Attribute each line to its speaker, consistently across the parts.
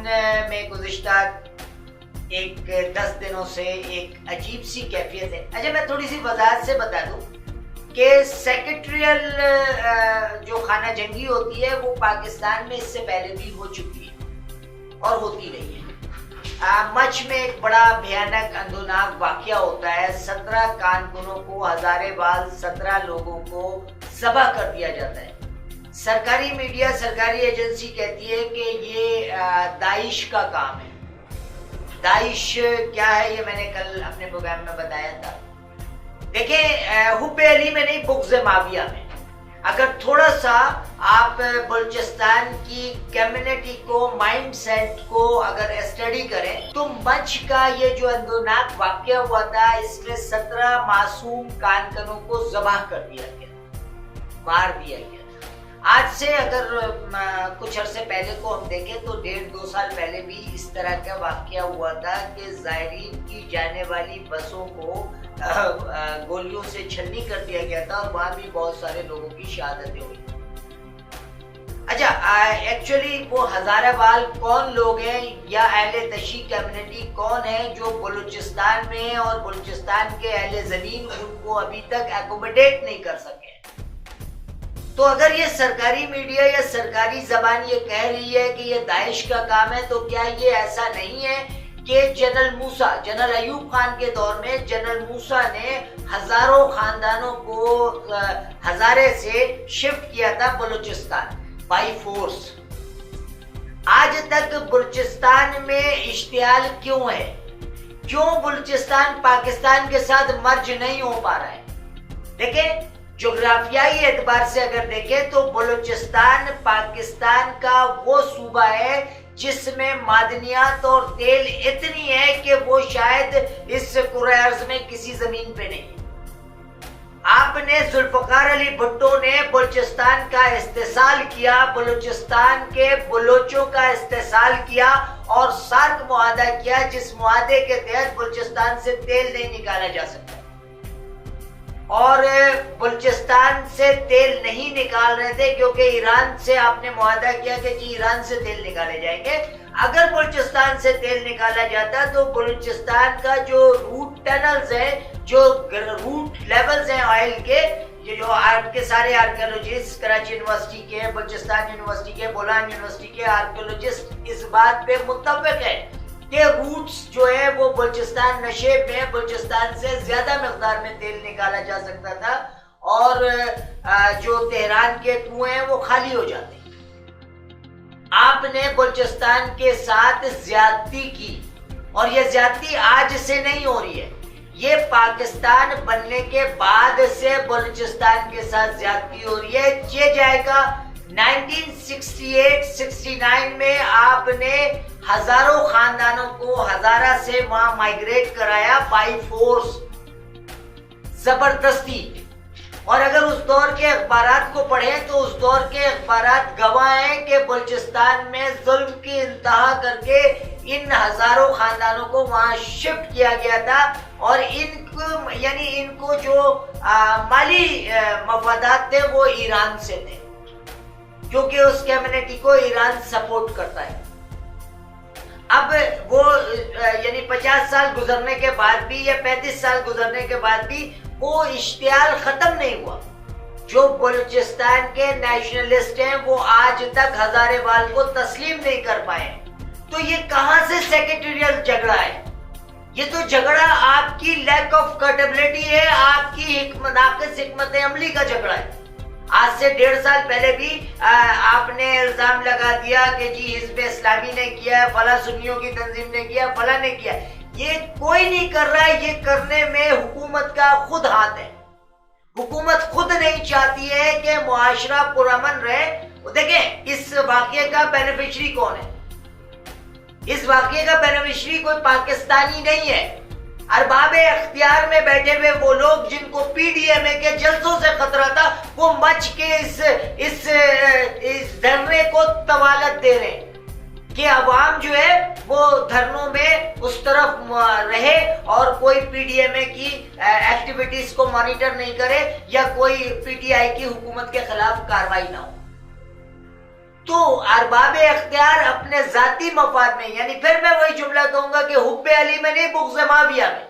Speaker 1: پاکستان میں گزشتہ 10 دنوں سے ایک عجیب سی کیفیت ہے. اچھا میں تھوڑی سی وضاحت سے بتا دوں کہ سیکریٹریل جو خانہ جنگی ہوتی ہے وہ پاکستان میں اس سے پہلے بھی ہو چکی ہے اور ہوتی رہی ہے. مچھ میں ایک بڑا بھیانک اندوناک واقعہ ہوتا ہے. 17 کانکنوں کو ہزارے بال 17 لوگوں کو ذبح کر دیا جاتا ہے. سرکاری میڈیا سرکاری ایجنسی کہتی ہے کہ یہ داعش کا کام ہے. داعش کیا ہے یہ میں نے کل اپنے پروگرام میں بتایا تھا. دیکھیں حب علی میں نہیں بغض معاویہ میں. اگر تھوڑا سا آپ بلوچستان کی کمیونٹی کو مائنڈ سیٹ کو اگر اسٹڈی کریں تو مچھ کا یہ جو اندوناک واقعہ ہوا تھا اس میں 17 معصوم کانکنوں کو ذبح کر دیا گیا, مار دیا گیا. آج سے اگر کچھ عرصے پہلے کو ہم دیکھیں تو 1.5-2 سال پہلے بھی اس طرح کا واقعہ ہوا تھا کہ زائرین کی جانے والی بسوں کو گولیوں سے چھلنی کر دیا گیا تھا اور وہاں بھی بہت سارے لوگوں کی شہادتیں ہوئی. اچھا ایکچولی وہ ہزارہ بال کون لوگ ہیں یا اہل تشیع کمیونٹی کون ہے جو بلوچستان میں اور بلوچستان کے اہل زمین ان کو ابھی تک ایکوموڈیٹ نہیں کر سکے. تو اگر یہ سرکاری میڈیا یا سرکاری زبان یہ کہہ رہی ہے کہ یہ داعش کا کام ہے تو کیا یہ ایسا نہیں ہے کہ جنرل ایوب خان کے دور میں جنرل موسیٰ نے ہزاروں خاندانوں کو ہزارے سے شفٹ کیا تھا بلوچستان بائی فورس. آج تک بلوچستان میں اشتعال کیوں ہے؟ کیوں بلوچستان پاکستان کے ساتھ مرج نہیں ہو پا رہا ہے؟ دیکھیں جغرافیائی اعتبار سے اگر دیکھیں تو بلوچستان پاکستان کا وہ صوبہ ہے جس میں معدنیات اور تیل اتنی ہے کہ وہ شاید اس کرۂ ارض میں کسی زمین پہ نہیں. آپ نے ذوالفقار علی بھٹو نے بلوچستان کا استحصال کیا, بلوچستان کے بلوچوں کا استحصال کیا اور سارک معاہدہ کیا جس معاہدے کے تحت بلوچستان سے تیل نہیں نکالا جا سکتا. اور بلوچستان سے تیل نہیں نکال رہے تھے کیونکہ ایران سے آپ نے معاہدہ کیا کہ جی ایران سے تیل نکالے جائیں گے. اگر بلوچستان سے تیل نکالا جاتا تو بلوچستان کا جو روٹ ٹنلز ہیں, جو روٹ لیولز ہیں آئل کے, یہ جو آپ کے سارے آرکیولوجسٹ کراچی یونیورسٹی کے, بلوچستان یونیورسٹی کے, بولان یونیورسٹی کے آرکیولوجسٹ اس بات پہ متفق ہیں کہ روٹس جو ہے وہ بلوچستان نشیب میں بلوچستان سے زیادہ مقدار میں تیل نکالا جا سکتا تھا اور جو تہران کے کنویں ہیں وہ خالی ہو جاتے. آپ نے بلوچستان کے ساتھ زیادتی کی اور یہ زیادتی آج سے نہیں ہو رہی ہے, یہ پاکستان بننے کے بعد سے بلوچستان کے ساتھ زیادتی ہو رہی ہے. یہ جائے گا 1968-69 میں آپ نے ہزاروں خاندانوں کو ہزارہ سے وہاں مائگریٹ کرایا بائی فورس, زبردستی. اور اگر اس دور کے اخبارات کو پڑھیں تو اس دور کے اخبارات گواہ ہیں کہ بلوچستان میں ظلم کی انتہا کر کے ان ہزاروں خاندانوں کو وہاں شفٹ کیا گیا تھا اور ان کو جو مالی مفادات تھے وہ ایران سے تھے کیونکہ اس کمیونٹی کو ایران سپورٹ کرتا ہے. اب وہ 50 سال گزرنے کے بعد بھی یا 35 سال گزرنے کے بعد بھی وہ اشتعال ختم نہیں ہوا. جو بلوچستان کے نیشنلسٹ ہیں وہ آج تک ہزارے بال کو تسلیم نہیں کر پائے. تو یہ کہاں سے سیکریٹریل جھگڑا ہے؟ یہ تو جھگڑا آپ کی لیک آف کریڈیبلٹی ہے, آپ کی ناقص حکمت عملی کا جھگڑا ہے. آج سے 1.5 سال پہلے بھی آپ نے الزام لگا دیا کہ جی حزب اسلامی نے کیا, فلاں سنیوں کی تنظیم نے کیا, فلاں نے کیا. یہ کوئی نہیں کر رہا ہے, یہ کرنے میں حکومت کا خود ہاتھ ہے. حکومت خود نہیں چاہتی ہے کہ معاشرہ پرامن رہے. دیکھیں اس واقعے کا بینیفیشری کون ہے؟ اس واقعے کا بینیفیشری کوئی پاکستانی نہیں ہے. ارباب اختیار میں بیٹھے ہوئے وہ لوگ جن کو پی ڈی ایم اے کے جلسوں سے خطرہ تھا وہ مچ کے اس دھرنے کو طوالت دے رہے کہ عوام جو ہے وہ دھرنوں میں اس طرف رہے اور کوئی پی ڈی ایم اے کی ایکٹیویٹیز کو مانیٹر نہیں کرے یا کوئی پی ٹی آئی کی حکومت کے خلاف کارروائی نہ ہو. تو ارباب اختیار اپنے ذاتی مفاد میں، یعنی پھر میں وہی جملہ کہوں گا کہ حب علی میں نہیں، بغض معاویہ میں.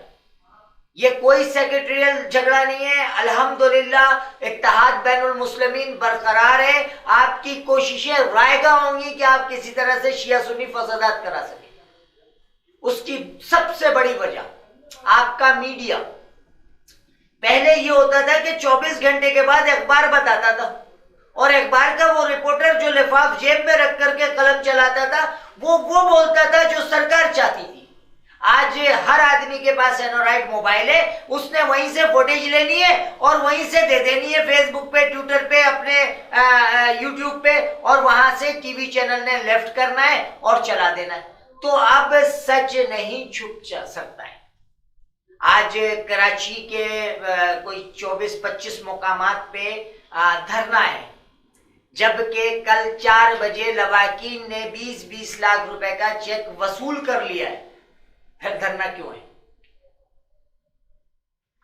Speaker 1: یہ کوئی سیکریٹریل جھگڑا نہیں ہے. الحمدللہ اتحاد بین المسلمین برقرار ہے. آپ کی کوششیں رائگاں ہوں گی کہ آپ کسی طرح سے شیعہ سنی فسادات کرا سکیں. اس کی سب سے بڑی وجہ آپ کا میڈیا. پہلے یہ ہوتا تھا کہ 24 گھنٹے کے بعد اخبار بتاتا تھا، اور اخبار کا وہ رپورٹر جو لفاف جیب میں رکھ کر کے قلم چلاتا تھا وہ بولتا تھا جو سرکار چاہتی تھی. آج ہر آدمی کے پاس اینڈرائڈ موبائل ہے، اس نے وہیں سے فوٹیج لینی ہے اور وہیں سے دے دینی ہے فیس بک پہ، ٹویٹر پہ، اپنے یوٹیوب پہ، اور وہاں سے ٹی وی چینل نے لیفٹ کرنا ہے اور چلا دینا ہے. تو اب سچ نہیں چھپ سکتا ہے. آج کراچی کے کوئی 24-25 مقامات پہ دھرنا ہے، جبکہ کل 4 بجے لواحقین نے 20-20 لاکھ روپے کا چیک وصول کر لیا ہے. پھر دھرنا کیوں ہے؟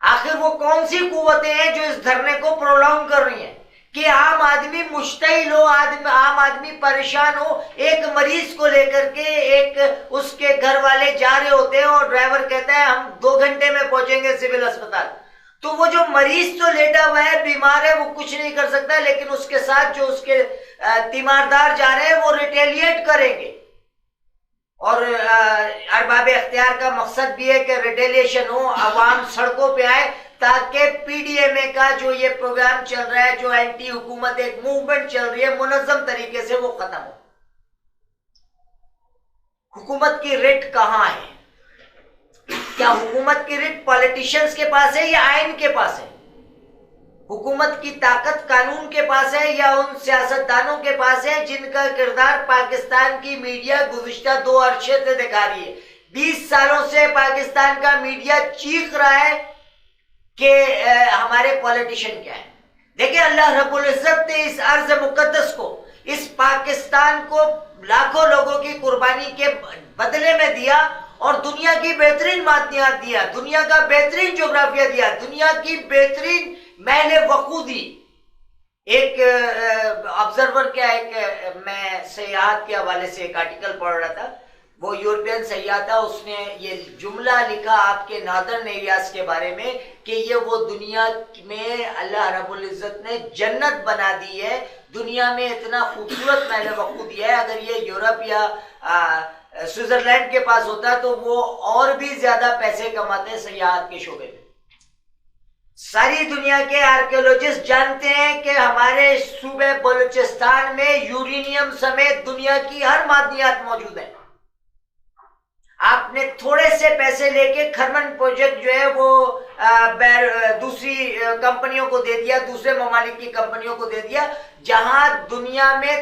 Speaker 1: آخر وہ کون سی قوتیں ہیں جو اس دھرنے کو پرولونگ کر رہی ہیں کہ عام آدمی مشتعل ہو، عام آدمی پریشان ہو. ایک مریض کو لے کر کے ایک اس کے گھر والے جا رہے ہوتے ہیں اور ڈرائیور کہتا ہے ہم 2 گھنٹے میں پہنچیں گے سول اسپتال. تو وہ جو مریض تو لیٹا ہوا ہے، بیمار ہے، وہ کچھ نہیں کر سکتا، لیکن اس کے ساتھ جو اس کے تیماردار جا رہے ہیں وہ ریٹیلیٹ کریں گے. اور ارباب اختیار کا مقصد بھی ہے کہ ریٹیلیشن ہو، عوام سڑکوں پہ آئے تاکہ پی ڈی ایم اے کا جو یہ پروگرام چل رہا ہے، جو اینٹی حکومت ایک موومنٹ چل رہی ہے منظم طریقے سے، وہ ختم ہو. حکومت کی رٹ کہاں ہے؟ کیا حکومت کی رٹ پالیٹیشنز کے پاس ہے یا آئین کے پاس ہے؟ حکومت کی طاقت قانون کے پاس ہے یا ان سیاستدانوں کے پاس ہے جن کا کردار پاکستان کی میڈیا گزشتہ 2 عرصے سے دکھا رہی ہے؟ 20 سالوں سے پاکستان کا میڈیا چیخ رہا ہے کہ ہمارے پولیٹیشین کیا ہے. دیکھیں اللہ رب العزت نے اس ارض مقدس کو، اس پاکستان کو لاکھوں لوگوں کی قربانی کے بدلے میں دیا، اور دنیا کی بہترین معدنیات دیا، دنیا کا بہترین جغرافیہ دیا، دنیا کی بہترین محل وقوع دی. ایک آبزرور کیا، ایک میں سیاحت کے حوالے سے ایک آرٹیکل پڑھ رہا تھا، وہ یورپین سیاح تھا، اس نے یہ جملہ لکھا آپ کے نادرن ایریاز کے بارے میں کہ یہ وہ دنیا میں اللہ رب العزت نے جنت بنا دی ہے، دنیا میں اتنا خوبصورت محل وقوع دیا ہے. اگر یہ یورپ یا سوئٹزرلینڈ کے پاس ہوتا تو وہ اور بھی زیادہ پیسے کماتے سیاحت کے شعبے میں. ساری دنیا کے آرکیولوجسٹ جانتے ہیں کہ ہمارے صوبے بلوچستان میں یورینیم سمیت دنیا کی ہر معدنیات موجود ہیں. آپ نے تھوڑے سے پیسے لے کے کھرمن پروجیکٹ جو ہے وہ دوسری کمپنیوں کو دے دیا، دوسرے ممالک کی کمپنیوں کو دے دیا، جہاں دنیا میں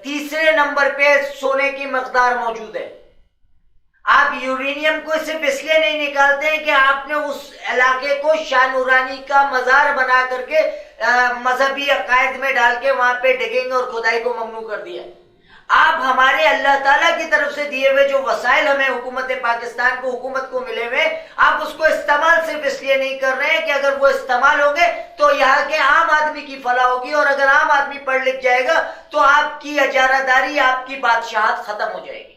Speaker 1: تیسرے نمبر پہ سونے کی مقدار موجود ہے. آپ یورینیم کو صرف اس لیے نہیں نکالتے ہیں کہ آپ نے اس علاقے کو شاہ نورانی کا مزار بنا کر کے مذہبی عقائد میں ڈال کے وہاں پہ ڈگنگ اور کھدائی کو ممنوع کر دیا. آپ ہمارے اللہ تعالیٰ کی طرف سے دیے ہوئے جو وسائل ہمیں حکومت پاکستان کو، حکومت کو ملے ہوئے، آپ اس کو استعمال صرف اس لیے نہیں کر رہے ہیں کہ اگر وہ استعمال ہوں گے تو یہاں کے عام آدمی کی فلاح ہوگی، اور اگر عام آدمی پڑھ لکھ جائے گا تو آپ کی اجارہ داری، آپ کی بادشاہت ختم ہو جائے گی.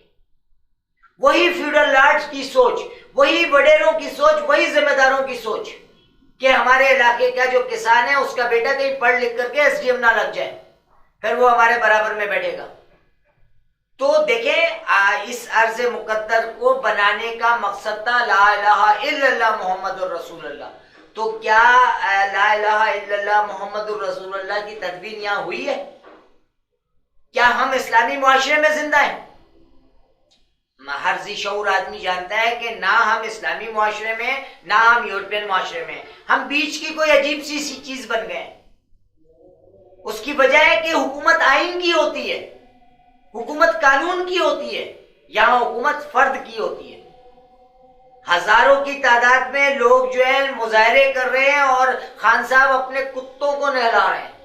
Speaker 1: وہی فیوڈل لارڈز کی سوچ، وہی وڈیروں کی سوچ، وہی ذمہ داروں کی سوچ کہ ہمارے علاقے کا جو کسان ہے اس کا بیٹا کہیں پڑھ لکھ کر کے ایس ڈی ایم نہ لگ جائے، پھر وہ ہمارے برابر میں بیٹھے گا. تو دیکھیں اس ارض مقدر کو بنانے کا مقصد تھا لا الہ الا اللہ محمد الرسول اللہ. تو کیا لا الہ الا اللہ محمد الرسول اللہ کی تدوین یہاں ہوئی ہے؟ کیا ہم اسلامی معاشرے میں زندہ ہیں؟ ہر ذی شعور آدمی جانتا ہے کہ نہ ہم اسلامی معاشرے میں، نہ ہم یورپین معاشرے میں، ہم بیچ کی کوئی عجیب سی چیز بن گئے. اس کی وجہ ہے کہ حکومت آئین کی ہوتی ہے، حکومت قانون کی ہوتی ہے، یہاں حکومت فرد کی ہوتی ہے. ہزاروں کی تعداد میں لوگ جو ہیں مظاہرے کر رہے ہیں اور خان صاحب اپنے کتوں کو نہلا رہے ہیں.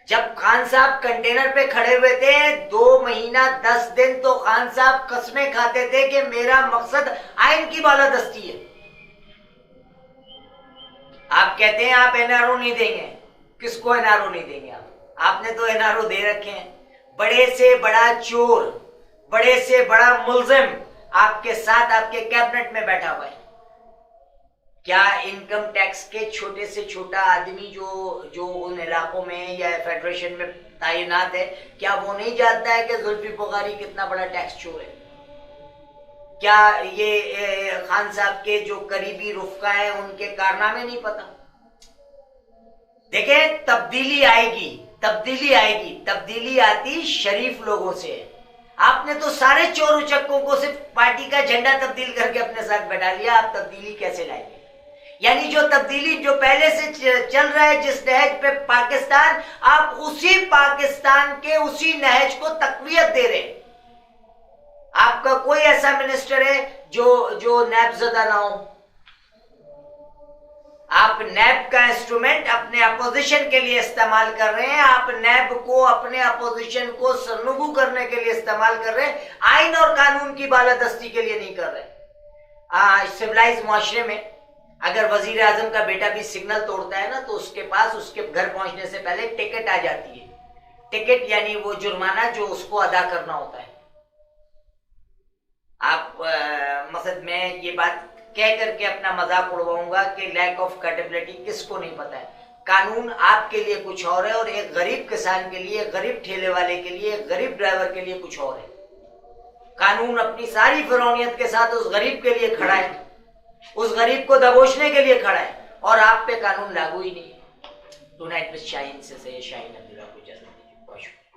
Speaker 1: جب خان صاحب کنٹینر پہ کھڑے ہوئے تھے 2 مہینہ 10 دن تو خان صاحب قسمیں کھاتے تھے کہ میرا مقصد آئین کی بالادستی ہے. آپ کہتے ہیں آپ این آر او نہیں دیں گے، کس کو این آر او نہیں دیں گے؟ آپ نے تو NRO دے رکھے ہیں. بڑے سے بڑا چور، بڑے سے بڑا ملزم آپ کے ساتھ آپ کے کیبنٹ میں بیٹھا ہوا ہے. کیا انکم ٹیکس کے چھوٹے سے چھوٹا آدمی جو ان علاقوں میں یا فیڈریشن میں تعینات ہے، کیا وہ نہیں جانتا ہے کہ زلفی بخاری کتنا بڑا ٹیکس چور ہے؟ کیا یہ خان صاحب کے جو قریبی رفقا ہیں ان کے کارنامے نہیں پتا؟ دیکھیں، تبدیلی آئے گی، تبدیلی آئے گی. تبدیلی آتی شریف لوگوں سے. آپ نے تو سارے چور اچکوں کو صرف پارٹی کا جھنڈا تبدیل کر کے اپنے ساتھ بیٹھا لیا. آپ تبدیلی کیسے لائیں گے؟ یعنی جو تبدیلی جو پہلے سے چل رہا ہے جس نہج پہ پاکستان، آپ اسی پاکستان کے اسی نہج کو تقویت دے رہے ہیں. آپ کا کوئی ایسا منسٹر ہے جو نیب زدہ نہ ہو؟ آپ نیب کا انسٹرومنٹ اپنے اپوزیشن کے لیے استعمال کر رہے ہیں. آپ نیب کو اپنے اپوزیشن کو سرنگو کرنے کے لیے استعمال کر رہے ہیں، آئین اور قانون کی بالادستی کے لیے نہیں کر رہے. سویلائز معاشرے میں اگر وزیر اعظم کا بیٹا بھی سگنل توڑتا ہے نا تو اس کے پاس اس کے گھر پہنچنے سے پہلے ٹکٹ آ جاتی ہے. ٹکٹ یعنی وہ جرمانہ جو اس کو ادا کرنا ہوتا ہے. آپ مقصد میں یہ بات کہہ کر کے اپنا مذاق اڑواؤں گا کہ لیک آف کریڈیبلٹی کس کو نہیں پتا ہے. قانون آپ کے لیے کچھ اور ہے اور ایک غریب کسان کے لیے، ایک غریب ٹھیلے والے کے لیے، ایک غریب ڈرائیور کے لیے کچھ اور ہے. قانون اپنی ساری فرعونیت کے ساتھ اس غریب کے لیے کھڑا ہے، اس غریب کو دبوچنے کے لیے کھڑا ہے، اور آپ پہ قانون لاگو ہی نہیں ہے. ٹونائٹ میں شاہین سے شاہین عبداللہ کو اجازت دیجیے. بہت شکریہ.